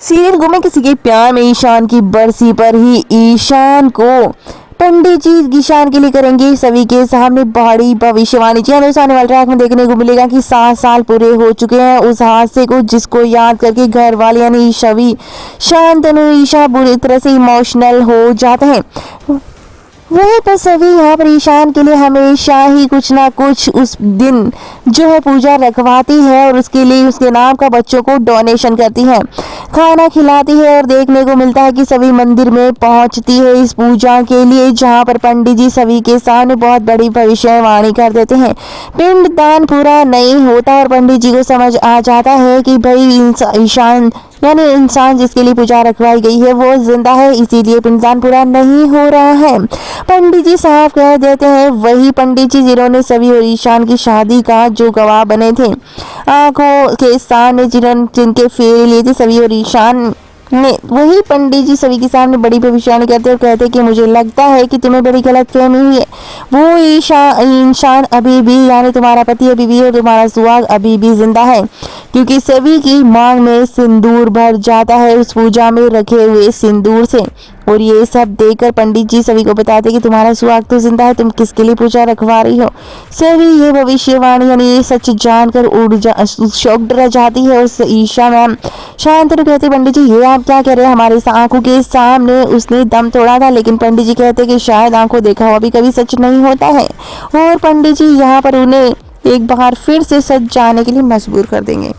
Serial गुमे किसी के प्यार में ईशान की बरसी पर ही ईशान को पंडित जी ईशान के लिए करेंगे सभी के सामने बड़ी भविष्यवाणी। जी हमें आने वाले ट्रैक में देखने को मिलेगा कि 7 साल पूरे हो चुके हैं उस हादसे को, जिसको याद करके घर वाले यानी सभी शांतनु ईशा बुरी तरह से इमोशनल हो जाते हैं। वहीं पर सभी यहाँ पर ईशान के लिए हमेशा ही कुछ ना कुछ उस दिन जो है पूजा रखवाती है और उसके लिए उसके नाम का बच्चों को डोनेशन करती है, खाना खिलाती है और देखने को मिलता है कि सभी मंदिर में पहुंचती है इस पूजा के लिए, जहां पर पंडित जी सभी के सामने बहुत बड़ी भविष्यवाणी कर देते हैं। पिंड दान पूरा नहीं होता और पंडित जी को समझ आ जाता है कि भाई ईशान यानी इंसान जिसके लिए पूजा रखवाई गई है वो जिंदा है, इसीलिए पिंडदान पूरा नहीं हो रहा है। पंडित जी साफ कह देते हैं, वही पंडित जी जिन्होंने सभी और ईशान की शादी का जो गवाह बने थे, आंखों के सामने जिनके फेरे लिए थे सभी और ईशान ने, वही पंडित जी सभी के सामने बड़ी भविष्यवाणी करते और कहते कि मुझे लगता है कि तुम्हें बड़ी गलतफहमी हुई है। वो ईशान अभी भी यानी तुम्हारा पति अभी भी और तुम्हारा सुहाग अभी भी जिंदा है, क्योंकि सभी की मांग में सिंदूर भर जाता है उस पूजा में रखे हुए सिंदूर से। और ये सब देखकर पंडित जी सभी को बताते कि तुम्हारा सुहाग तो जिंदा है, तुम किसके लिए पूजा रखवा रही हो। सभी ये भविष्यवाणी यानी ये सच जानकर शॉक्ड रह जाती है। और ईशा मैम शांतनु कहते पंडित जी ये आप क्या कह रहे हैं, हमारे आंखों के सामने उसने दम तोड़ा था। लेकिन पंडित जी कहते कि शायद आंखों देखा हुआ भी कभी सच नहीं होता है। और पंडित जी यहाँ पर उन्हें एक बार फिर से सच जानने के लिए मजबूर कर देंगे।